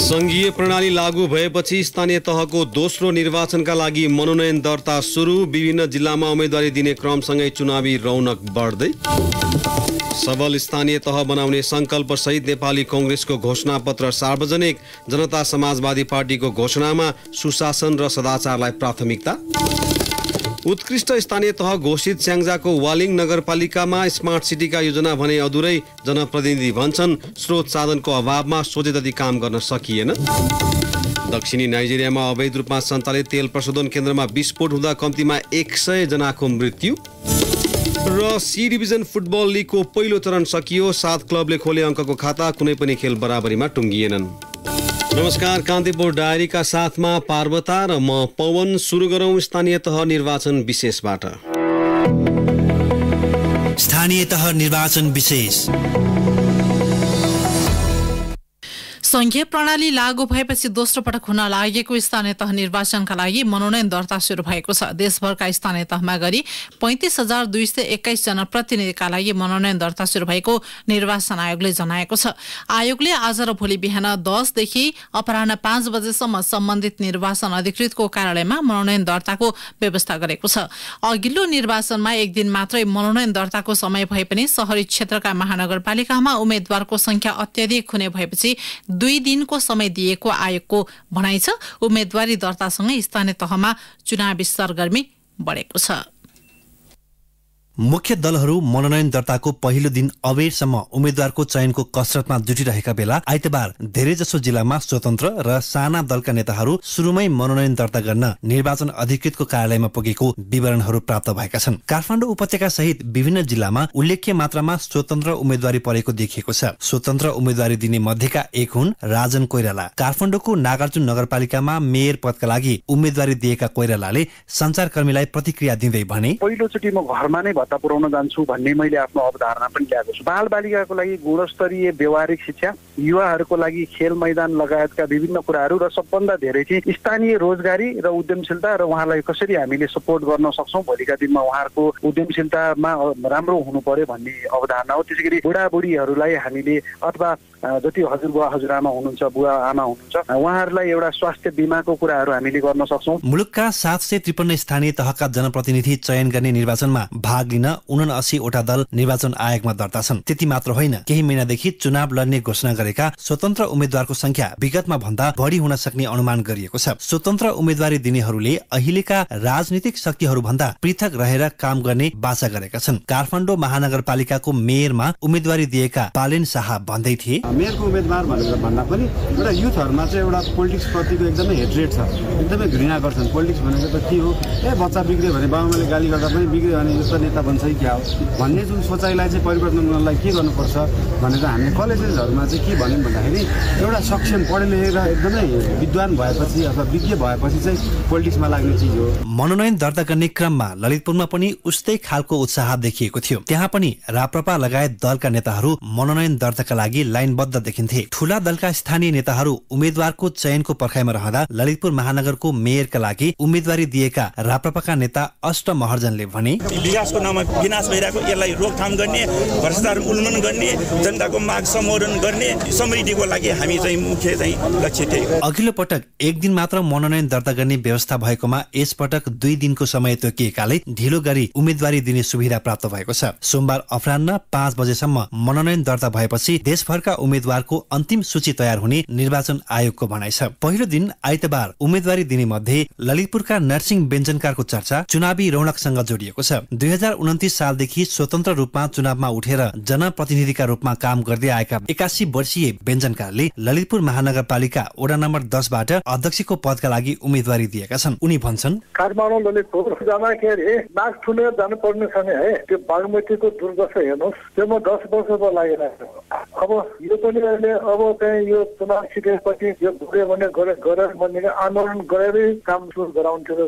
संघीय प्रणाली लागू भएपछि स्थानीय तहको दोस्रो निर्वाचनका लागि मनोनयन दर्ता सुरु। विभिन्न जिल्लामा उम्मेदवारी दिने क्रमसँगै चुनावी रौनक बढ्दै। सबल स्थानीय तह बनाउने संकल्पसहित नेपाली कांग्रेसको घोषणापत्र सार्वजनिक। जनता समाजवादी पार्टीको घोषणामा सुशासन र सदाचारलाई प्राथमिकता। उत्कृष्ट स्थानीय तह घोषित स्याङ्जाको वालिङ नगरपालिकामा स्मार्ट सिटीका योजना भने अधुरै। जनप्रतिनिधि भन्छन् स्रोत साधनको अभावमा सोचे जति काम गर्न सकिएन। दक्षिणी नाइजेरियामा अवैध रूपमा सञ्चालित तेल प्रशोधन केन्द्रमा विस्फोट हुँदा कम्तीमा 100 जनाको मृत्यु। र सी डिभिजन फुटबल लिगको पहिलो चरण सकियो। 7 क्लबले खोले अङ्कको खाता। कुनै पनि खेल बराबरीमा टुङ्गिएनन्। नमस्कार, कान्तिपुर डायरीका साथमा पार्वता र म पवन। सुरु गरौं स्थानीय तह निर्वाचन विशेषबाट। स्थानीय तह निर्वाचन विशेष। संघीय प्रणाली लागू भएपछि दोस्रो पटक हुन लागेको स्थानीय तह निर्वाचनका लागि मनोनयन दर्ता सुरु भएको छ। देशभरका स्थानीय तहमा गरी 35,221 जनप्रतिनिधिका लागि मनोनयन दर्ता सुरु भएको निर्वाचन आयोगले जनाएको छ। आयोगले आज र भोलि बिहान 10 देखि अपराह्न 5 बजेसम्म सम्बन्धित निर्वाचन अधिकृतको कार्यालयमा मनोनयन दर्ताको व्यवस्था गरेको छ। अघिल्लो निर्वाचनमा एक दिन मात्रै मनोनयन दर्ताको समय भए पनि शहरी क्षेत्रका महानगरपालिकामा उम्मेद्वारको संख्या अत्याधिक हुने भएपछि 2 दिनको समय दिएको आयोगको भनाइ छ। उम्मेदवारी दर्तासँगै स्थानीय तहमा चुनावी सरगर्मी बढेको छ। मुख्य दलहरू मनोनयन दर्ताको पहिलो दिन अबेरसम्म उम्मेद्वारको चयनको कसरतमा जुटिरहेका बेला आइतबार धेरैजसो जिल्लामा स्वतन्त्र र साना दलका नेताहरू सुरुमै मनोनयन दर्ता गर्न निर्वाचन अधिकृतको कार्यालयमा पुगेको विवरणहरू प्राप्त भएका छन्। काठमाडौँ उपत्यका सहित विभिन्न जिल्लामा उल्लेख्य मात्रामा स्वतन्त्र उम्मेदवारी परेको देखिएको छ। स्वतन्त्र उम्मेदवारी दिने मध्येका एक हुन् राजन कोइराला। काठमाडौँको नागार्जुन नगरपालिकामा मेयर पदका लागि उम्मेदवारी दिएका कोइरालाले सञ्चारकर्मीलाई प्रतिक्रिया दिँदै भने, पहिलोचोटि म घरमा नै भत्ता पुर्याउन जान्छु भन्ने मैले आफ्नो अवधारणा पनि ल्याएको छु। बालबालिकाको लागि गुणस्तरीय व्यवहारिक शिक्षा, युवाहरूको लागि खेल मैदान लगायतका विभिन्न कुराहरू र सबभन्दा धेरै चाहिँ स्थानीय रोजगारी र उद्यमशीलता र उहाँलाई कसरी हामीले सपोर्ट गर्न सक्छौँ, भोलिका दिनमा उहाँहरूको उद्यमशीलतामा राम्रो हुनु पर्यो भन्ने अवधारणा हो। त्यसैगरी बुढाबुढीहरूलाई हामीले अथवा जति हजुरबुवा हजुरआमा हुनुहुन्छ, बुवा आमा हुनुहुन्छ, उहाँहरूलाई एउटा स्वास्थ्य बिमाको कुराहरू हामीले गर्न सक्छौँ। मुलुकका 753 स्थानीय तहका जनप्रतिनिधि चयन गर्ने निर्वाचनमा भाग लिन 79 वटा दल निर्वाचन आयोगमा दर्ता छन्। त्यति मात्र होइन, केही महिनादेखि चुनाव लड्ने घोषणा गरेका स्वतन्त्र उम्मेद्वारको संख्या विगतमा भन्दा बढी हुन सक्ने अनुमान गरिएको छ। स्वतन्त्र उम्मेदवारी दिनेहरूले अहिलेका राजनीतिक शक्तिहरू भन्दा पृथक रहेर काम गर्ने बाचा गरेका छन्। काठमाडौँ महानगरपालिकाको मेयरमा उम्मेदवारी दिएका बालेन शाह भन्दै थिए, मेयरको उम्मेदवार भनेर भन्दा पनि एउटा युथहरूमा चाहिँ एउटा पोलिटिक्स प्रतिको एकदमै हेट्रेड छ, एकदमै घृणा गर्छन्। पोलिटिक्स भनेको त के हो, बच्चा बिग्रियो भने बाबुआमाले गाली गर्दा पनि बिग्रियो भने यो त नेता बन्छ कि क्या हो भन्ने जुन सोचाइलाई चाहिँ परिवर्तन गर्नलाई के गर्नुपर्छ भनेर हामीले कलेजेसहरूमा चाहिँ के भन्यौँ भन्दाखेरि एउटा सक्षम पढे लेखेर एकदमै विद्वान भएपछि अथवा विज्ञ भएपछि चाहिँ पोलिटिक्समा लाग्ने चिज हो। मनोनयन दर्ता गर्ने क्रममा ललितपुरमा पनि उस्तै खालको उत्साह देखिएको थियो। त्यहाँ पनि राप्रपा लगायत दलका नेताहरू मनोनयन दर्ताका लागि लाइनबद्ध देखिन्थे। ठूला दलका स्थानीय नेताहरू उम्मेद्वारको चयनको पर्खाइमा रहँदा ललितपुर महानगरको मेयरका लागि उम्मेदवारी दिएका राप्रपाका नेता अष्ट महर्जनले भने, विकासको नाममा विनाश भइरहेको यसलाई रोकथाम गर्ने, भ्रष्टाचार उन्मूलन गर्ने, जनताको माग सम्बोधन गर्ने, समृद्धिको लागि हामी चाहिँ मुख्य चाहिँ लक्ष्य त्यही हो। अघिल्लो पटक एक दिन मात्र मनोनयन दर्ता गर्ने व्यवस्था भएकोमा यसपटक 2 दिनको समय तोकिएकाले ढिलो गरी उम्मेदवारी दिने सुविधा प्राप्त भएको छ। सोमबार अपराह्न 5 बजेसम्म मनोनयन दर्ता भएपछि देशभरका उम्मेदवारको अन्तिम सूची तयार हुने निर्वाचन आयोगको भनाइ छ। पहिलो दिन आइतबार उम्मेदवारी दिने मध्ये ललितपुरका नरसिंह बेन्जनकारको चर्चा चुनावी रौनकसँग जोडिएको छ। 2029 सालदेखि स्वतन्त्र रूपमा चुनावमा उठेर जनप्रतिनिधिका रूपमा काम गर्दै आएका 81 वर्षीय बेन्जनकारले ललितपुर महानगरपालिका वडा नम्बर 10 बाट अध्यक्षको पदका लागि उम्मेदवारी दिएका छन्। उनी भन्छन्, काठमाडौँ ललितपुर जाँदाखेरि नाक ठुलेर जानुपर्ने छ नि है, त्यो बागमतीको दुर्दशा हेर्नुहोस्, त्यो म 10 वर्षको लागिरहेको अब यो पनि अहिले अब चाहिँ यो चुनाव छिटेपछि यो भुट्यो भने गरेर भन्ने आन्दोलन गरेरै काम सुरु गराउँथ्यो।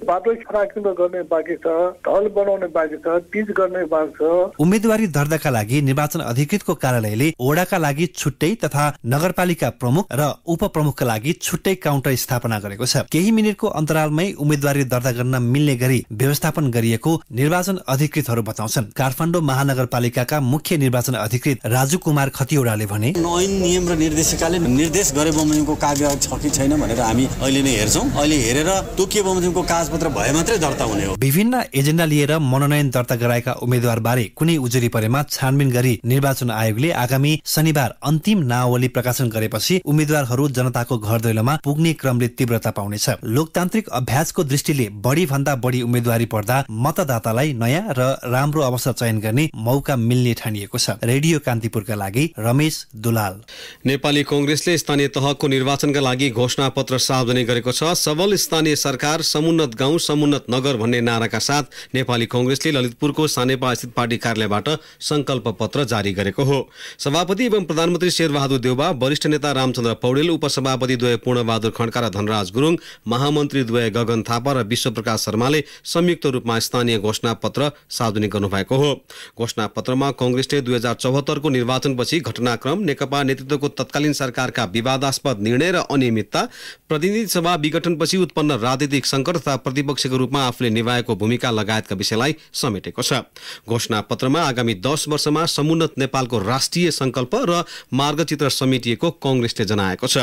बाटो खराकिलो गर्ने बाँकी छ, ढल बनाउने बाँकी छ, पिच गर्ने बाँकी छ। उम्मेदवारी दर्ताका लागि निर्वाचन अधिकृतको कार्यालयले वडाका लागि छुट्टै तथा नगरपालिका प्रमुख र उपप्रमुखका लागि छुट्टै काउन्टर स्थापना गरेको छ। केही मिनेटको अन्तरालमै उम्मेदवारी दर्ता गर्न मिल्ने गरी व्यवस्थापन गरिएको निर्वाचन अधिकृतहरू बताउँछन्। काठमाडौँ महानगरपालिकाका मुख्य निर्वाचन अधिकृत राजु कुमार खतिवडाले भने, ऐन नियम र निर्देशिकाले निर्देश गरे बमोजिमको कागज छ कि छैन भनेर हामी अहिले नै हेर्छौं। अहिले हेरेर तोकिएको बमोजिमको कागजपत्र भए मात्रै दर्ता हुने हो। विभिन्न एजेन्डा लिएर मनोनयन दर्ता गराएका उम्मेद्वार बारे कुनै उजुरी परेमा छानबिन गरी निर्वाचन आयोगले आगामी शनिबार अन्तिम नावली प्रकाशन गरेपछि उम्मेद्वारहरू जनताको घर दैलोमा पुग्ने क्रमले तीव्रता पाउनेछ। लोकतान्त्रिक अभ्यासको दृष्टिले बढी भन्दा बढी उम्मेदवारी पर्दा मतदातालाई नयाँ र राम्रो अवसर चयन गर्ने मौका मिल्ने ठानिएको छ। रेडियो कान्तिपुरका लागि रमेश दुलाल। नेपाली कांग्रेसले स्थानीय तहको निर्वाचनका लागि घोषणा पत्र सार्वजनिक गरेको छ। सबल स्थानीय सरकार, समुन्नत गाउँ, समुन्नत नगर भन्ने नाराका साथ नेपाली कांग्रेसले ललितपुरको सानेपा स्थित पार्टी कार्यालयबाट संकल्प पत्र जारी गरेको हो। सभापति एवं प्रधानमन्त्री शेरबहादुर देउबा, वरिष्ठ नेता रामचन्द्र पौडेल, उपसभापति द्वय पूर्णबहादुर खड्का र धनराज गुरुङ, महामन्त्री द्वय गगन थापा र विश्वप्रकाश शर्माले संयुक्त रूपमा स्थानीय घोषणा पत्र सार्वजनिक गर्नुभएको हो। घोषणा पत्रमा कांग्रेसले 2074 को निर्वाचनपछि घटनाक्रम, नेकपा नेतृत्वको तत्कालीन सरकारका विवादास्पद निर्णय र अनियमितता, प्रतिनिधि सभा विघटनपछि उत्पन्न राजनीतिक संकट तथा प्रतिपक्षको रूपमा आफूले निभाएको भूमिका लगायतका विषयलाई समेटेको छ। घोषणा पत्रमा आगामी 10 वर्षमा समुन्नत नेपालको राष्ट्रिय संकल्प र मार्गचित्र समेटिएको कांग्रेसले जनाएको छ।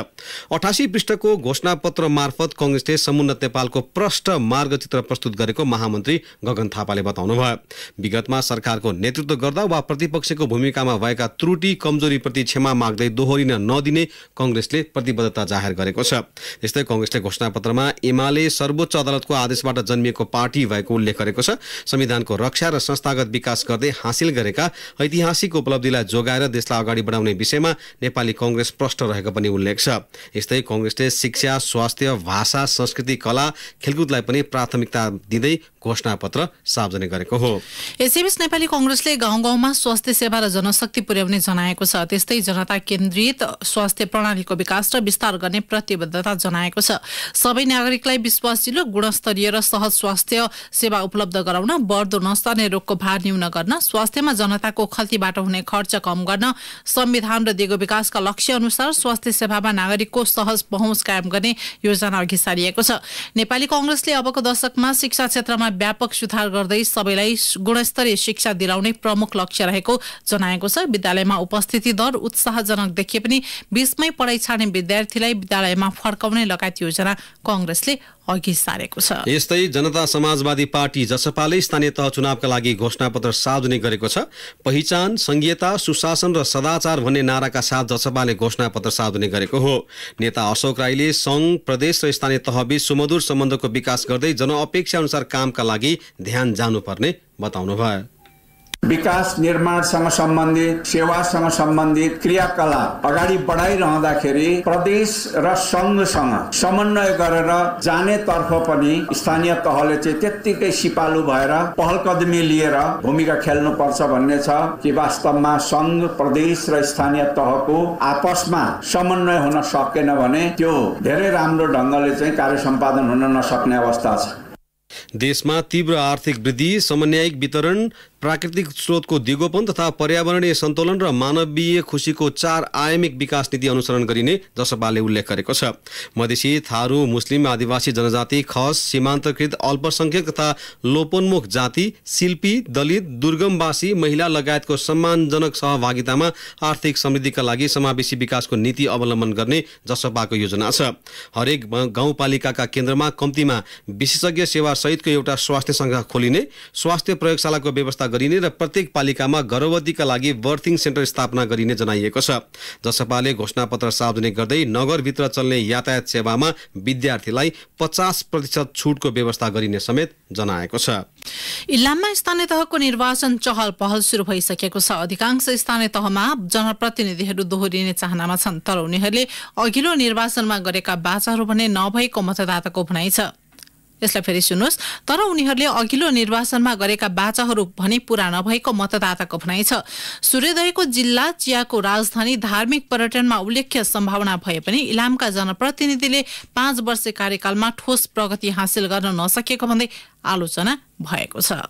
88 पृष्ठको घोषणा पत्र मार्फत कांग्रेसले समुन्नत नेपालको प्रष्ट मार्गचित्र प्रस्तुत गरेको महामन्त्री गगन थापाले बताउनुभयो। विगतमा सरकारको नेतृत्व गर्दा वा प्रतिपक्षको भूमिकामा भएका त्रुटि कमजोरीप्रति क्षमा माग्दै दोहोरिन नदिने कांग्रेसले प्रतिबद्धता जाहेर गरेको छ। त्यस्तै कांग्रेसले घोषणापत्रमा एमाले सर्वोच्च अदालतको आदेशबाट जन्मिएको पार्टी भएको उल्लेख गरेको छ। संविधानको रक्षा र संस्थागत विकास गर्दै हासिल गरेका ऐतिहासिक उपलब्धिलाई जोगाएर देशलाई अगाडि बढाउने विषयमा नेपाली कांग्रेस प्रष्ट रहेको पनि उल्लेख छ। यस्तै कांग्रेसले शिक्षा, स्वास्थ्य, भाषा, संस्कृति, कला, खेलकुदलाई पनि प्राथमिकता दिँदै घोषणापत्र सार्वजनिक गरेको हो। यसैबीच नेपाली कांग्रेसले गाउँ गाउँमा स्वास्थ्य सेवा र जनशक्ति पुर्याउने जनाएको छ। त्यस्तै जनता केन्द्रित स्वास्थ्य प्रणालीको विकास र विस्तार गर्ने प्रतिबद्धता जनाएको छ। सबै नागरिकलाई विश्वासिलो, गुणस्तरीय र सहज स्वास्थ्य सेवा उपलब्ध गराउन, बढ्दो नसर्ने रोगको भार न्यून गर्न, स्वास्थ्यमा जनताको खल्तीबाट हुने खर्च कम गर्न, संविधान र दिगो विकासका लक्ष्य अनुसार स्वास्थ्य सेवामा नागरिकको सहज पहुँच कायम गर्ने योजना अघि सारिएको छ। नेपाली कांग्रेसले अबको दशकमा शिक्षा क्षेत्रमा व्यापक सुधार गर्दै सबैलाई गुणस्तरीय शिक्षा दिलाउने प्रमुख लक्ष्य रहेको जनाएको छ। विद्यालयमा उपस्थिति दर उत्साहजनक देखिए पनि 20 मै पढाइ छाड्ने विद्यार्थीलाई विद्यालयमा फर्काउने लगायत योजना कांग्रेसले अघि सारेको छ। यस्तै जनता समाजवादी पार्टी जसपाले स्थानीय तह चुनावका लागि घोषणापत्र सार्वजनिक गरेको छ। पहिचान, संघीयता, सुशासन र सदाचार भन्ने नाराका साथ जसपाले घोषणापत्र सार्वजनिक गरेको हो। नेता अशोक राईले संघ, प्रदेश र स्थानीय तहबीच सुमधुर सम्बन्धको विकास गर्दै जनअपेक्षा अनुसार कामका लागि ध्यान जानुपर्ने बताउनुभयो। विकास निर्माणसँग सम्बन्धित, सेवासँग सम्बन्धित क्रियाकलाप अगाडि बढाइरहँदाखेरि प्रदेश र संघसँग समन्वय गरेर जानेतर्फ पनि स्थानीय तहले चाहिँ त्यत्तिकै सिपालु भएर पहल कदमी लिएर भूमिका खेल्नुपर्छ भन्ने छ कि वास्तवमा संघ, प्रदेश र स्थानीय तहको आपसमा समन्वय हुन सकेन भने त्यो धेरै राम्रो ढङ्गले चाहिँ कार्य सम्पादन हुन नसक्ने अवस्था छ। देशमा तीव्र आर्थिक वृद्धि, समन्वयिक वितरण, प्राकृतिक स्रोतको दिगोपन तथा पर्यावरणीय सन्तुलन र मानवीय खुशीको 4 आयामिक विकास नीति अनुसरण गरिने जसपाले उल्लेख गरेको छ। मधेसी, थारू, मुस्लिम, आदिवासी जनजाति, खस, सीमान्तकृत, अल्पसंख्यक तथा लोपोन्मुख जाति, शिल्पी, दलित, दुर्गमवासी, महिला लगायतको सम्मानजनक सहभागितामा आर्थिक समृद्धिका लागि समावेशी विकासको नीति अवलम्बन गर्ने जसपाको योजना छ। हरेक गाउँपालिकाका केन्द्रमा कम्तीमा विशेषज्ञ सेवा सहितको एउटा स्वास्थ्य संस्था खोलिने, स्वास्थ्य प्रयोगशालाको व्यवस्था गरिने र प्रत्येक पालिकामा गर्भवतीका लागि बर्थिङ सेन्टर स्थापना गरिने जनाइएको छ। जसपाले घोषणापत्र सार्वजनिक गर्दै नगरभित्र चल्ने यातायात सेवामा विद्यार्थीलाई 50% छुटको व्यवस्था गरिने समेत जनाएको छ। इलाममा स्थानीय तहको निर्वाचन चहल पहल सुरु भइसकेको छ। अधिकांश स्थानीय तहमा जनप्रतिनिधिहरू दोहोरिने चाहनामा छन्, तर उनीहरूले अघिल्लो निर्वाचनमा गरेका बाचाहरू भने नभएको मतदाताको भनाइ छ। यसलाई फेरि सुन्नुहोस्। तर उनीहरूले अघिल्लो निर्वाचनमा गरेका बाचाहरू भने पूरा नभएको मतदाताको भनाइ छ। सूर्योदयको जिल्ला, चियाको राजधानी, धार्मिक पर्यटनमा उल्लेख्य सम्भावना भए पनि इलामका जनप्रतिनिधिले 5 वर्ष कार्यकालमा ठोस प्रगति हासिल गर्न नसकेको भन्दै आलोचना भएको छ।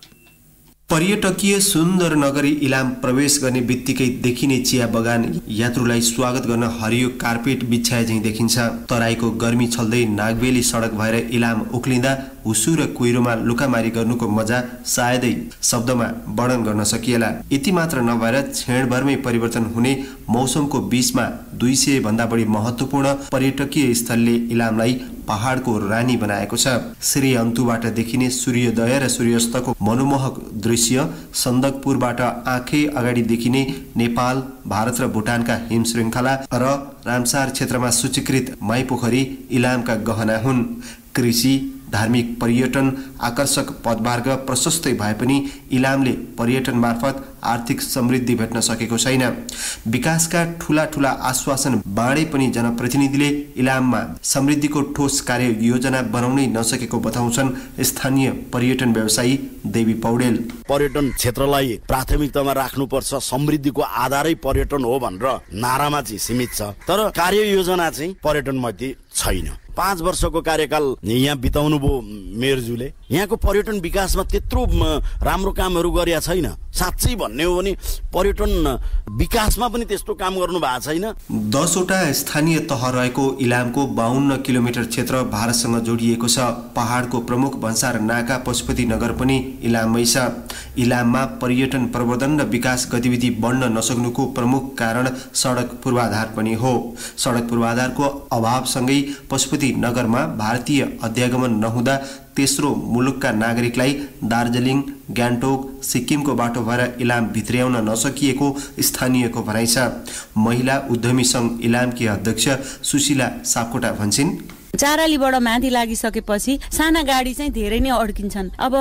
पर्यटकीय सुन्दर नगरी इलाम प्रवेश गर्ने बित्तिकै देखिने चिया बगान यात्रुलाई स्वागत गर्न हरियो कार्पेट बिछाए झैं देखिन्छ। तराईको गर्मी छल्दै नागबेली सडक भएर इलाम उक्लिँदा हुसु र कुहिरोमा लुकामारी गर्नुको मजा सायदै शब्दमा वर्णन गर्न सकिएला। यति मात्र नभएर क्षणभरमै परिवर्तन हुने मौसमको बीचमा 200 भन्दा बढी महत्त्वपूर्ण पर्यटकीय स्थलले इलामलाई पहाडको रानी बनाएको छ। श्री अन्तुबाट देखिने सूर्योदय र सूर्यास्तको मनोमोहक दृश्य, सन्दकपुरबाट आँखै अगाडि देखिने नेपाल, भारत र भुटानका हिम श्रृङ्खला र रामसार क्षेत्रमा सूचीकृत माईपोखरी इलामका गहना हुन्। कृषि, धार्मिक, पर्यटन आकर्षक पदमार्ग प्रशस्तै भए पनि इलामले पर्यटन मार्फत आर्थिक समृद्धि भेट्न सकेको छैन। विकासका ठूला ठूला आश्वासन बाँडे पनि जनप्रतिनिधिले इलाममा समृद्धिको ठोस कार्य योजना बनाउनै नसकेको बताउँछन् स्थानीय पर्यटन व्यवसायी देवी पौडेल। पर्यटन क्षेत्रलाई प्राथमिकतामा राख्नुपर्छ, समृद्धिको आधारै पर्यटन हो भनेर नारामा चाहिँ सीमित छ, तर कार्ययोजना चाहिँ पर्यटनमध्ये छैन। 5 वर्षको कार्यकाल यहाँ बिताउनु भयो मेयरज्यूले, यहाँको पर्यटन विकासमा त्यत्रो राम्रो कामहरू गरेका छैन। साँच्चै भन्ने हो भने पर्यटन विकासमा पनि त्यस्तो काम गर्नु भएको छैन। 10 वटा स्थानीय तह रहेको इलामको 52 किलोमिटर क्षेत्र भारतसँग जोडिएको छ। पहाडको प्रमुख भन्सार नाका पशुपति नगर पनि इलाममै छ। इलाममा पर्यटन प्रवर्धन र विकास गतिविधि बढ्न नसक्नुको प्रमुख कारण सडक पूर्वाधार पनि हो। सडक पूर्वाधारको अभावसँगै पशुपति नगरमा भारतीय अध्यागमन नहुँदा तेस्रो मुलुकका नागरिकलाई दार्जिलिङ, गान्तोक, सिक्किमको बाटो भएर इलाम भित्र्याउन नसकिएको स्थानीयको भनाइ छ। महिला उद्यमी सङ्घ इलामकी अध्यक्ष सुशीला सापकोटा भन्छन्, चारालीबाट माथि लागिसकेपछि साना गाडी चाहिँ धेरै नै अड्किन्छन्। अब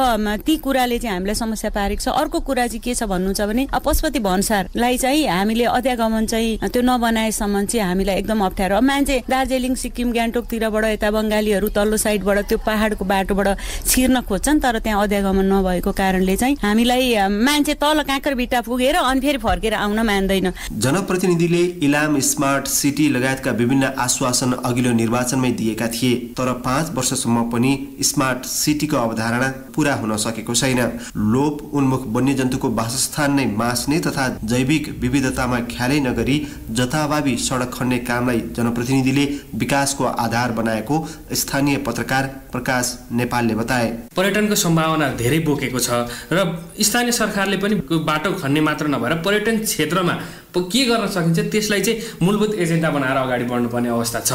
ती कुराले चाहिँ हामीलाई समस्या पारेको छ। अर्को कुरा चाहिँ के छ भन्नु छ भने पशुपति भन्सारलाई चाहिँ हामीले अध्यागमन चाहिँ त्यो नबनाएसम्म चाहिँ हामीलाई एकदम अप्ठ्यारो। मान्छे दार्जिलिङ, सिक्किम, गान्तोकतिरबाट यता बङ्गालीहरू तल्लो साइडबाट त्यो पहाडको बाटोबाट छिर्न खोज्छन्, तर त्यहाँ अध्यागमन नभएको कारणले चाहिँ हामीलाई मान्छे तल काँकरभिट्टा पुगेर अनि फेरि फर्केर आउन मान्दैन। जनप्रतिनिधिले इलाम स्मार्ट सिटी लगायतका विभिन्न आश्वासन अघिल्लो निर्वाचनमै दिए थिए, तर 5 वर्षसम्म पनि स्मार्ट सिटीको अवधारणा पूरा हुन सकेको छैन। लोप उन्मुख वन्यजन्तुको वासस्थान नै मास्ने तथा जैविक विविधतामा ख्यालै नगरी जथाभावी सडक खन्ने कामलाई जनप्रतिनिधिले विकासको आधार बनाएको स्थानीय पत्रकार प्रकाश नेपालले बताए। पर्यटनको सम्भावना धेरै बोकेको छ र स्थानीय सरकारले पनि बाटो खन्ने मात्र नभएर पर्यटन क्षेत्रमा के गर्न सकिन्छ त्यसलाई चाहिँ मूलभूत एजेन्डा बनाएर अगाडि बढ्नुपर्ने अवस्था छ।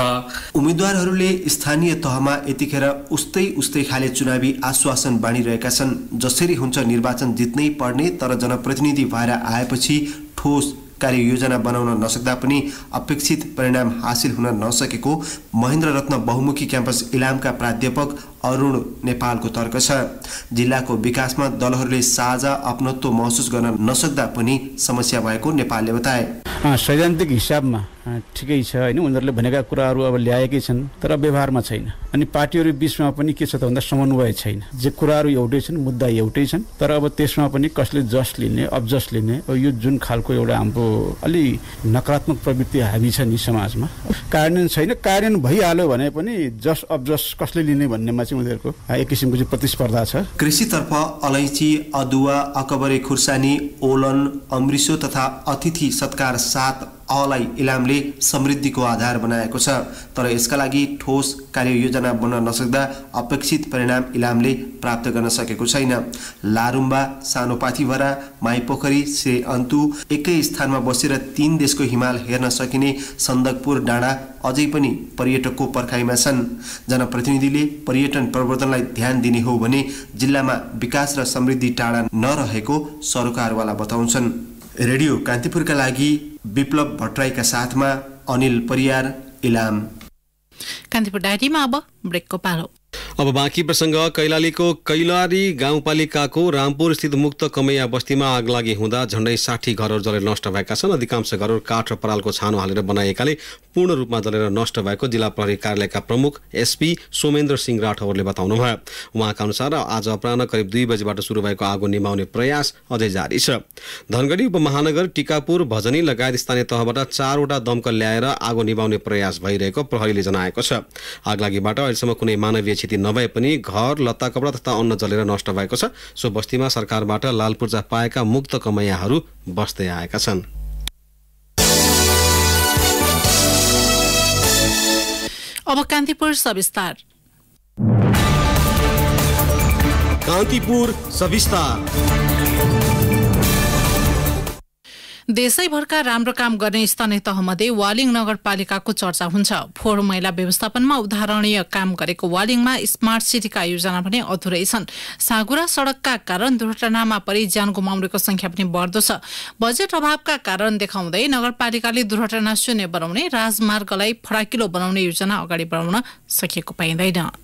उम्मेदवारहरूले स्थानीय तहमा यतिखेर उस्तै खाले चुनावी आश्वासन बाँडिरहेका छन्। जसरी हुन्छ निर्वाचन जित्नै पर्ने, तर जनप्रतिनिधि भएर आएपछि ठोस कार्ययोजना बनाउन नसक्दा पनि अपेक्षित परिणाम हासिल हुन नसकेको महेन्द्र रत्न बहुमुखी क्याम्पस इलामका प्राध्यापक अरुण नेपालको तर्क छ। जिल्लाको विकासमा दलहरूले साझा अपनत्व महसुस गर्न नसक्दा पनि समस्या भएको नेपालले बताए। सैद्धान्तिक हिसाबमा ठिकै छ हैन, उनीहरूले भनेका कुराहरू अब ल्याएकै छन्, तर व्यवहारमा छैन। अनि पार्टीहरू बीचमा पनि के छ त भन्दा समन्वय छैन। जे कुराहरू एउटै छन्, मुद्दा एउटै छन्, तर अब त्यसमा पनि कसले जस लिने, अब्जस लिने, यो जुन खालको एउटा हाम्रो अलि नकारात्मक प्रवृत्ति हाबी छ नि समाजमा, कार्यान्वयन छैन। कार्यान्वयन भइहाल्यो भने पनि जस अब्जस कसले लिने भन्नेमा चाहिँ उनीहरूको एक किसिमको चाहिँ प्रतिस्पर्धा छ। कृषितर्फ अलैँची, अदुवा, अकबरे खुर्सानी, ओलन, अमृसो तथा अतिथि सत्कार 7 अलाई इलामले समृद्धिको आधार बनाएको छ, तर यसका लागि ठोस कार्ययोजना बन्न नसक्दा अपेक्षित परिणाम इलामले प्राप्त गर्न सकेको छैन। लारुम्बा, सानो पाथीभरा, माईपोखरी, श्री अन्तु एकै स्थानमा बसेर 3 देशको हिमाल हेर्न सकिने सन्दकपुर डाँडा अझै पनि पर्यटकको पर्खाइमा छन्। जनप्रतिनिधिले पर्यटन प्रवर्धनलाई ध्यान दिने हो भने जिल्लामा विकास र समृद्धि टाढा नरहेको सरोकारवाला बताउँछन्। रेडियो कान्तिपुरका लागि विप्लव भट्टराईका साथमा अनिल परियार, इलाम। कान्तिपुर डायरीमा अब ब्रेकको पालो। अब बाँकी प्रसङ्ग। कैलालीको कैलाली गाउँपालिकाको रामपुर स्थित मुक्त कमैया बस्तीमा आगलागी हुँदा झण्डै 60 घरहरू जलेर नष्ट भएका छन्। अधिकांश घरहरू काठ र परालको छानो हालेर बनाइएकाले पूर्ण रूपमा जलेर नष्ट भएको जिल्ला प्रहरी कार्यालयका प्रमुख एसपी सोमेन्द्र सिंह राठौरले बताउनुभयो। उहाँका अनुसार आज अपराह्न करिब 2 बजेबाट सुरु भएको आगो निभाउने प्रयास अझै जारी छ। धनगढी उपमहानगर, टिकापुर, भजनी लगायत स्थानीय तहबाट 4 वटा दमकल ल्याएर आगो निभाउने प्रयास भइरहेको प्रहरीले जनाएको छ। आगलागीबाट अहिलेसम्म कुनै मानवीय क्षति नभए पनि घर, लत्ता, कपडा तथा अन्न जलेर नष्ट भएको छ। सो बस्तीमा सरकारबाट लाल पूर्जा पाएका मुक्त कमैयाहरू बस्दै आएका छन्। अब कान्तिपुर सविस्तार। कान्तिपुर सविस्तार। देशैभरका राम्रो काम गर्ने स्थानीय तहमध्ये वालिङ नगरपालिकाको चर्चा हुन्छ। फोहोर मैला व्यवस्थापनमा उदाहरणीय काम गरेको वालिङमा स्मार्ट सिटीका योजना पनि अधुरै छन्। साँघुरा सड़कका कारण दुर्घटनामा परि ज्यान गुमाउनेको संख्या पनि बढ्दो छ। बजेट अभावका कारण देखाउँदै नगरपालिकाले दुर्घटना शून्य बनाउने, राजमार्गलाई फराकिलो बनाउने योजना अगाडि बढाउन सकिएको पाइँदैन।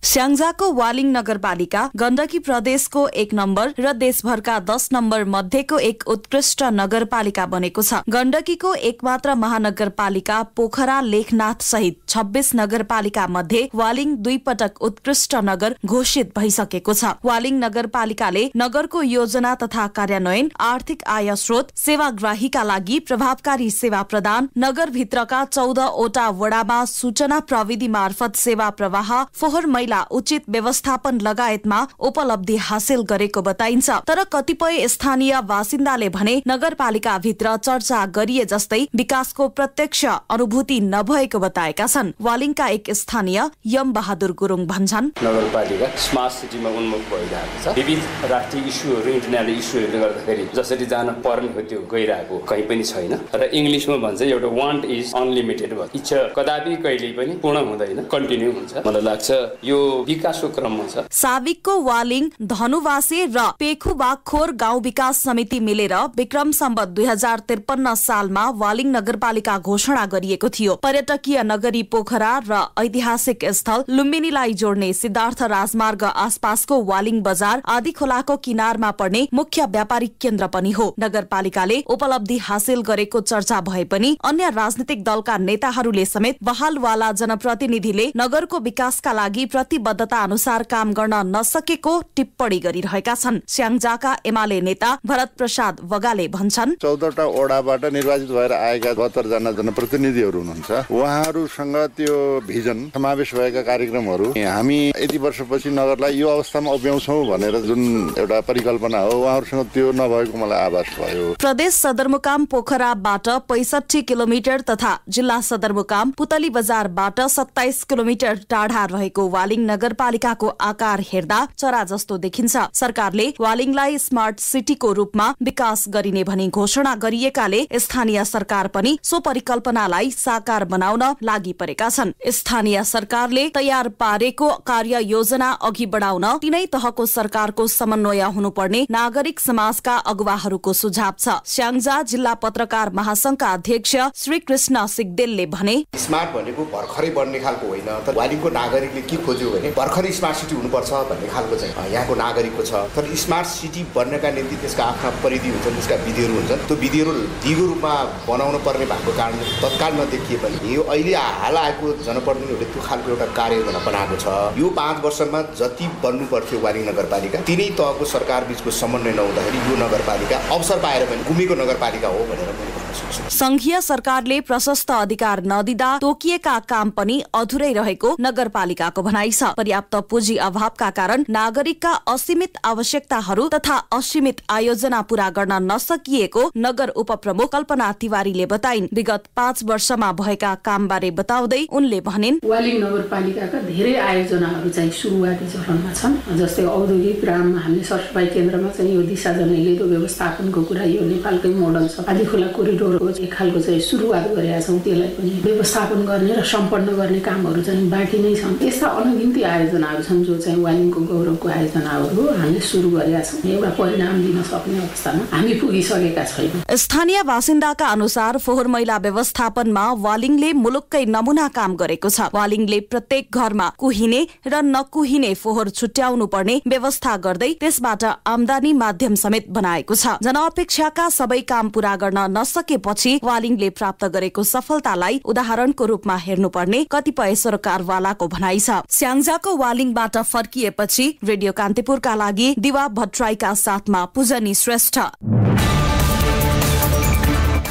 स्याङ्जाको वालिङ नगरपालिका गण्डकी प्रदेशको 1 नम्बर र देशभरका 10 नम्बर मध्येको एक उत्कृष्ट नगरपालिका बनेको छ। गण्डकीको एकमात्र महानगरपालिका पोखरा लेखनाथ सहित 26 नगरपालिका मध्ये वालिङ 2 पटक उत्कृष्ट नगर घोषित भइसकेको छ। वालिङ नगरपालिकाले नगरको योजना तथा कार्यान्वयन, आर्थिक आय स्रोत, सेवाग्राहीका लागि प्रभावकारी सेवा प्रदान, नगरभित्रका 14 वटा वडामा सूचना प्रविधि मार्फत सेवा प्रवाह, फोहोर मैला उचित व्यवस्थापन लगायतमा उपलब्धि हासिल गरेको बताइन्छ। तर कतिपय स्थानीय बासिन्दाले भने नगरपालिका भित्र चर्चा गरिए जस्तै विकासको प्रत्यक्ष अनुभूति नभएको बताएका छन्। वालिङका एक स्थानीय यम बहादुर गुरुङ भन्छन्, नगरपालिका स्मार्ट सिटीमा उन्मुख भइरहेको छ। विविध राष्ट्रिय इस्युहरू, इन्टरनेसनल इस्युहरूले गर्दाखेरि जसरी जान पर्ने हो त्यो गइरहेको कहीँ पनि छैन। र इङ्ग्लिसमा भन्छ एउटा वान्ट इज अनलिमिटेड, इच्छा कदापि कहिल्यै पनि पूर्ण हुँदैन, कन्टिन्यू हुन्छ। मलाई लाग्छ यो विकासको क्रममा छ। साविकको वालिङ, धनुवासे र पेखुबाखोर गाउँ विकास समिति मिलेर विक्रम सम्वत 2053 सालमा वालिङ नगरपालिका घोषणा गरिएको थियो। पर्यटकीय नगरी पोखरा र ऐतिहासिक स्थल लुम्बिनीलाई जोड्ने सिद्धार्थ राजमार्ग आसपासको वालिङ बजार आदि खोलाको किनारमा पर्ने मुख्य व्यापारिक केन्द्र पनि हो। नगरपालिकाले उपलब्धि हासिल गरेको चर्चा भए पनि अन्य राजनीतिक दलका नेताहरूले समेत बहालवाला जनप्रतिनिधिले नगरको विकासका लागि प्रतिबद्धता अनुसार काम गर्न नसकेको टिप्पणी गरिरहेका छन्। स्याङ्जाका एमाले नेता भरत प्रसाद वगाले भन्छन्, 14टा वडाबाट निर्वाचित भएर आएका 72 जना जनप्रतिनिधिहरू हुनुहुन्छ। उहाँहरूसँग त्यो भिजन समावेश भएका कार्यक्रमहरू हामी यति वर्षपछि नगरलाई यो अवस्थामा उभ्याउँछौँ भनेर जुन एउटा परिकल्पना हो, उहाँहरूसँग त्यो नभएको मलाई आभास भयो। प्रदेश सदरमुकाम पोखराबाट 65 किलोमिटर तथा जिल्ला सदरमुकाम पुतली बजारबाट 27 किलोमिटर टाढा रहेको वालिङ नगरपालिकाको आकार हेर्दा चरा जस्तो देखिन्छ। सरकारले वालिङलाई स्मार्ट सिटीको रूपमा विकास गरिने भनी घोषणा गरिएकाले स्थानीय सरकार पनि सो परिकल्पनालाई साकार बनाउन लागि परेका छन्। स्थानीय सरकारले तयार पारेको कार्य योजना अघि बढाउन तीनै तहको सरकारको समन्वय हुनुपर्ने नागरिक समाजका अगुवाहरूको सुझाव छ। स्याङ्जा जिल्ला पत्रकार महासंघका अध्यक्ष श्री कृष्ण सिगदेलले भने, स्मार्ट भनेको भर्खरै बन्ने खालको होइन, तर वालिङको नागरिकले के खोज्यो भने भर्खरै स्मार्ट सिटी हुनुपर्छ भन्ने खालको चाहिँ यहाँको नागरिकको छ। तर स्मार्ट सिटी बन्नका निम्ति त्यसका आफ्ना परिधि हुन्छन्, त्यसका विधिहरू हुन्छन्। त्यो विधिहरू दिगो रूपमा बनाउनु पर्ने भएको कारण तत्काल नदेखिए पनि यो अहिले हाल आएको जनप्रतिनिधिहरूले त्यो खालको एउटा कार्ययोजना बनाएको छ। यो 5 वर्षमा जति बन्नु पर्थ्यो वालिङ नगरपालिका, तिनै तहको सरकार बीचको समन्वय नहुँदाखेरि यो नगरपालिका अवसर पाएर पनि गुमेको नगरपालिका हो भनेर मैले भन्न सक्छु। संघीय सरकारले प्रशस्त अधिकार नदिँदा तोकिएका काम पनि अधुरै रहेको नगरपालिकाको भनाइ छ। पर्याप्त पुँजी अभावका कारण नागरिकका असीमित आवश्यकताहरू तथा असीमित आयोजना पूरा गर्न नसकिएको नगर उपप्रमुख कल्पना तिवारीले बताइन्। विगत 5 वर्षमा भएका कामबारे बताउँदै उनले भनिन्, वालिङ नगरपालिकाका धेरै आयोजनाहरू चाहिँ सुरुवाती चरणमा छन्। जस्तै औद्योगिक ग्राममा हामीले सरसफाई केन्द्रमा चाहिँ यो दिशा जनैलेको व्यवस्थापनको कुरा यो नेपालकै मोडल छ। आदि खोला कोरिडोरको एक खालको चाहिँ सुरुवात गरेका छौँ। त्यसलाई पनि व्यवस्थापन गर्ने र सम्पन्न गर्ने कामहरू चाहिँ बाँकी नै छन्। यस्ता अनगिन्ती आयोजनाहरू छन् जो चाहिँ वालिङको गौरवको आयोजनाहरू हामीले सुरु गरेका छौँ। एउटा परिणाम दिन सक्ने अवस्थामा हामी पुगिसकेका छैनौँ। स्थानीय बासिन्दाका अनुसार फोहोर मैला व्यवस्थापनमा वालिङले मुलुककै नमुना काम गरेको छ। वालिङले प्रत्येक घरमा कुहिने र नकुहिने फोहोर छुट्याउनु पर्ने व्यवस्था गर्दै त्यसबाट आमदानी माध्यम समेत बनाएको छ। जनअपेक्षाका सबै काम पूरा गर्न नसकेपछि वालिङले प्राप्त गरेको सफलतालाई उदाहरणको रूपमा हेर्नुपर्ने कतिपय सरकारवालाको भनाइ छ। स्याङ्जाको वालिङबाट फर्किएपछि रेडियो कान्तिपुरका लागि दिवा भट्टराईका साथमा पूजनी श्रेष्ठ।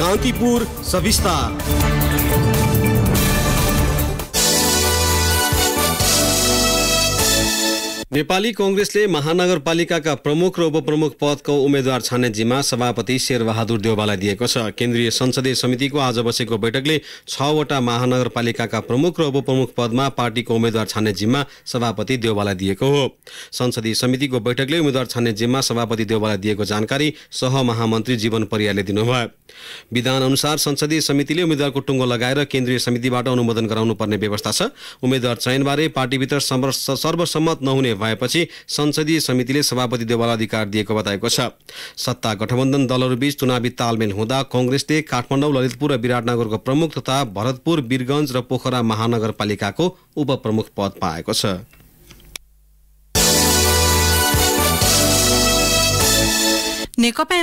कान्तिपुर सविस्तार। नेपाली कांग्रेसले महानगरपालिकाका प्रमुख र उपप्रमुख पदको उम्मेद्वार छान्ने जिम्मा सभापति शेरबहादुर देउवालाई दिएको छ। केन्द्रीय संसदीय समितिको आज बसेको बैठकले 6 वटा महानगरपालिकाका प्रमुख र उपप्रमुख पदमा पार्टीको उम्मेद्वार छान्ने जिम्मा सभापति देउवालाई दिएको हो। संसदीय समितिको बैठकले उम्मेद्वार छान्ने जिम्मा सभापति देउवालाई दिएको जानकारी सहमहामन्त्री जीवन परियारले दिनुभयो। विधान अनुसार संसदीय समितिले उम्मेद्वारको टुङ्गो लगाएर केन्द्रीय समितिबाट अनुमोदन गराउनु पर्ने व्यवस्था छ। उम्मेद्वार चयनबारे पार्टीभित्र सर्वसम्मत नहुने भएपछि संसदीय समितिले सभापति देउवालाई अधिकार दिएको बताएको छ। सत्ता गठबन्धन दलहरूबीच चुनावी तालमेल हुँदा कांग्रेसले काठमाडौँ, ललितपुर र विराटनगरको प्रमुख तथा भरतपुर, वीरगञ्ज र पोखरा महानगरपालिकाको उपप्रमुख पद पाएको छ। नेकपा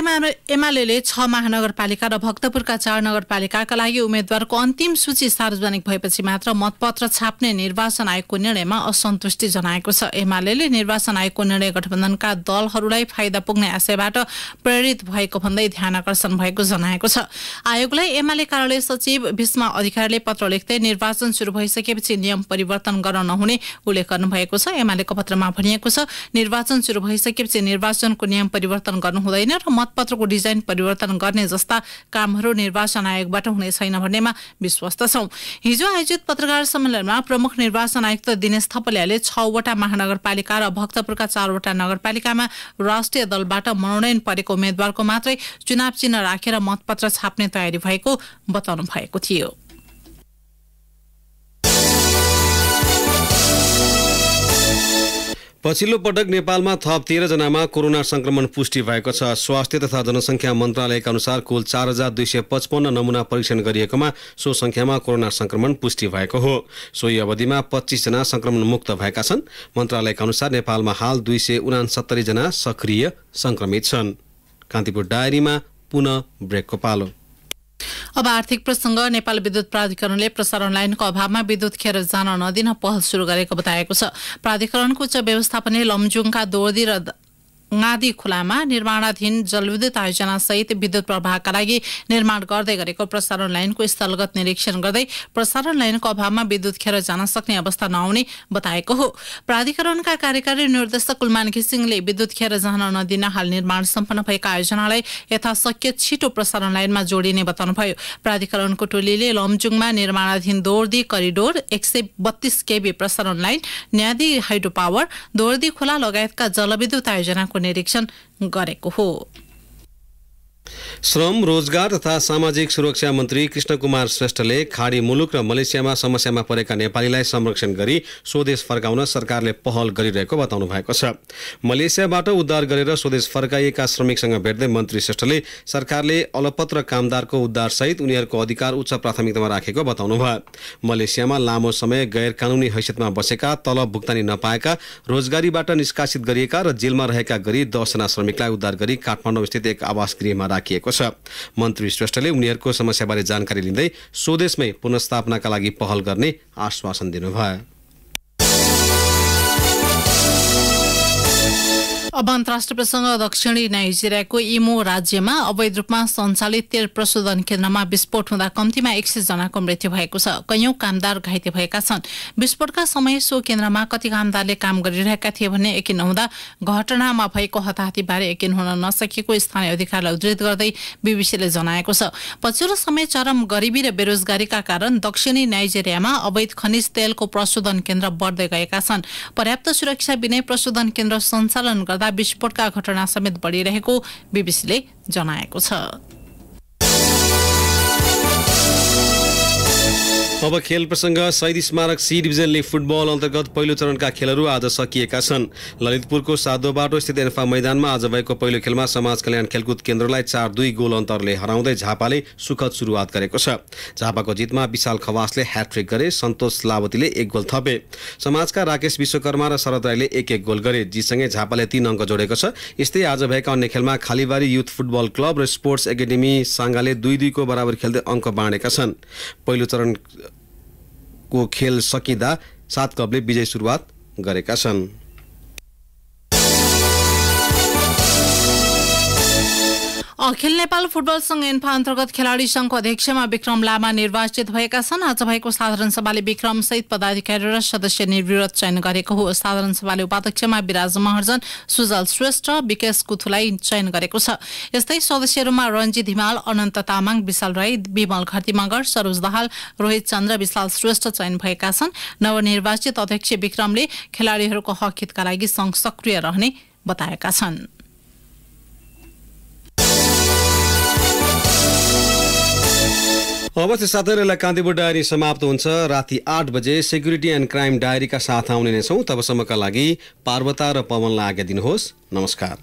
एमाले 6 महानगरपालिका र भक्तपुरका 4 नगरपालिकाका लागि उम्मेद्वारको अन्तिम सूची सार्वजनिक भएपछि मात्र मतपत्र छाप्ने निर्वाचन आयोगको निर्णयमा असन्तुष्टि जनाएको छ। एमाले निर्वाचन आयोगको निर्णय गठबन्धनका दलहरूलाई फाइदा पुग्ने आशयबाट प्रेरित भएको भन्दै ध्यान आकर्षण भएको जनाएको छ। आयोगलाई एमाले कार्यालय सचिव भीष्म अधिकारीले पत्र लेख्दै निर्वाचन सुरु भइसकेपछि नियम परिवर्तन गर्न नहुने उल्लेख गर्नुभएको छ। एमालेको पत्रमा भनिएको छ, निर्वाचन सुरु भइसकेपछि निर्वाचनको नियम परिवर्तन गर्नु हुँदैन र मतपत्रको डिजाइन परिवर्तन गर्ने जस्ता कामहरू निर्वाचन आयोगबाट हुने छैन भन्नेमा विश्वस्त छौं। हिजो आयोजित पत्रकार सम्मेलनमा प्रमुख निर्वाचन आयुक्त दिनेश थपलियाले 6 वटा महानगरपालिका र भक्तपुरका 4 वटा नगरपालिकामा राष्ट्रिय दलबाट मनोनयन परेको उम्मेद्वारको मात्रै चुनाव चिन्ह राखेर मतपत्र छाप्ने तयारी भएको बताउनु भएको थियो। पछिल्लो पटक नेपालमा थप 13 जनामा कोरोना संक्रमण पुष्टि भएको छ। स्वास्थ्य तथा जनसंख्या मन्त्रालयका अनुसार कुल 4255 नमुना परीक्षण गरिएकोमा सो संख्यामा कोरोना संक्रमण पुष्टि भएको हो। सोही अवधिमा 25 जना संक्रमण मुक्त भएका छन्। मन्त्रालयका अनुसार नेपालमा हाल 269 जना सक्रिय संक्रमित छन्। कान्तिपुर डायरीमा पुनः ब्रेकको पालो। अब आर्थिक प्रसंग। नेपाल विद्युत प्राधिकरणले प्रसारण लाइनको अभावमा विद्युत खेर जान नदिन पहल सुरु गरेको बताएको छ। प्राधिकरणको उच्च व्यवस्थापनले लमजुङका दोर्दी र गादी खुलामा निर्माणाधीन जलविद्युत आयोजना सहित विद्युत प्रवाहका लागि निर्माण गर्दै गरेको प्रसारण लाइनको स्थलगत निरीक्षण गर्दै प्रसारण लाइनको अभावमा विद्युत खेर जान सक्ने अवस्था नआउने बताएको हो। प्राधिकरणका कार्यकारी निर्देशक कुलमान घिसिङले विद्युत खेर जान नदिन हाल निर्माण सम्पन्न भएका आयोजनालाई यथाशक्य छिटो प्रसारण लाइनमा जोडिने बताउनुभयो। प्राधिकरणको टोलीले लमजुङमा निर्माणाधीन दोर्दी करिडोर, 132 केबी प्रसारण लाइन, न्यादी हाइड्रो पावर, दोर्दी खोला लगायतका जलविद्युत आयोजनाको निरीक्षण गरेको हो। श्रम, रोजगार तथा सामाजिक सुरक्षा मन्त्री कृष्णकुमार श्रेष्ठले खाडी मुलुक र मलेसियामा समस्यामा परेका नेपालीलाई संरक्षण गरी स्वदेश फर्काउन सरकारले पहल गरिरहेको बताउनु भएको छ। मलेसियाबाट उद्धार गरेर स्वदेश फर्काइएका श्रमिकसँग भेट्दै मन्त्री श्रेष्ठले सरकारले अलपत्र कामदारको उद्धार सहित उनीहरूको अधिकार उच्च प्राथमिकतामा राखेको बताउनुभयो। मलेसियामा लामो समय गैर कानूनी हैसियतमा बसेका, तलब भुक्तानी नपाएका, रोजगारीबाट निष्कासित गरिएका र जेलमा रहेका गरी 10 जना श्रमिकलाई उद्धार गरी काठमाडौँ स्थित एक आवास गृहमा राखिएको छ। मन्त्री श्रेष्ठले उनीहरूको समस्याबारे जानकारी लिँदै स्वदेशमै पुनर्स्थापनाका लागि पहल गर्ने आश्वासन दिनुभयो। अब अन्तर्राष्ट्रिय प्रसंग। दक्षिणी नाइजेरियाको इमो राज्यमा अवैध रूपमा सञ्चालित तेल प्रशोधन केन्द्रमा विस्फोट हुँदा कम्तीमा 100 जनाको मृत्यु भएको छ। कैयौं कामदार घाइते भएका छन्। विस्फोटका समय सो केन्द्रमा कति कामदारले काम गरिरहेका थिए भन्ने यकिन नहुँदा घटनामा भएको हताहतीबारे यकिन हुन नसकेको स्थानीय अधिकारीलाई उद्धृत गर्दै बीबीसीले जनाएको छ। पछिल्लो समय चरम गरिबी र बेरोजगारीका कारण दक्षिणी नाइजेरियामा अवैध खनिज तेलको प्रशोधन केन्द्र बढ्दै गएका छन्। पर्याप्त सुरक्षा बिना प्रशोधन केन्द्र सञ्चालन गर्दा विस्फोटका घटना समेत बढिरहेको बीबीसीले जनाएको छ। अब खेल प्रसंग। शहीद स्मारक सी डिभिजन लीग फुटबल अन्तर्गत पहिलो चरणका खेलहरू आज सकिएका छन्। ललितपुरको साधो बाटो स्थित एन्फा मैदानमा आज भएको पहिलो खेलमा समाज कल्याण खेलकुद केन्द्रलाई 4-2 गोल अन्तरले हराउँदै झापाले सुखद सुरुवात गरेको छ। झापाको जितमा विशाल खवासले ह्याट्रिक गरे, सन्तोष लावतीले 1 गोल थपे। समाजका राकेश विश्वकर्मा र शरद राईले 1-1 गोल गरे। जितसँगै झापाले 3 अङ्क जोडेको छ। यस्तै आज भएका अन्य खेलमा खालीबारी युथ फुटबल क्लब र स्पोर्ट्स एकाडेमी साङ्गाले 2-2 को बराबर खेल्दै अङ्क बाँडेका छन्। पहिलो चरण को खेल सकिँदा 7 क्लबले विजय सुरुवात गरेका छन्। अखिल नेपाल फुटबल संघ एन्फा अन्तर्गत खेलाडी संघको अध्यक्षमा विक्रम लामा निर्वाचित भएका छन्। आज भएको साधारण सभाले विक्रम सहित पदाधिकारी र सदस्य निर्विरोध चयन गरेको हो। साधारण सभाले उपाध्यक्षमा विराज महर्जन, सुजल श्रेष्ठ, विकेश कुथुलाई चयन गरेको छ। यस्तै सदस्यहरूमा रञ्जित हिमाल, अनन्त तामाङ, विशाल राई, विमल घरती मगर, सरोज दाहाल, रोहित चन्द्र, विशाल श्रेष्ठ चयन भएका छन्। नवनिर्वाचित अध्यक्ष विक्रमले खेलाडीहरूको हक हितका लागि संघ सक्रिय रहने बताएका छन्। अब साथैहरूलाई कान्तिपुर डायरी समाप्त हुन्छ। राति 8 बजे सेक्युरिटी एन्ड क्राइम डायरीका साथ आउने नै छौँ। तबसम्मका लागि पार्वता र पवनलाई आज्ञा दिनुहोस्। नमस्कार।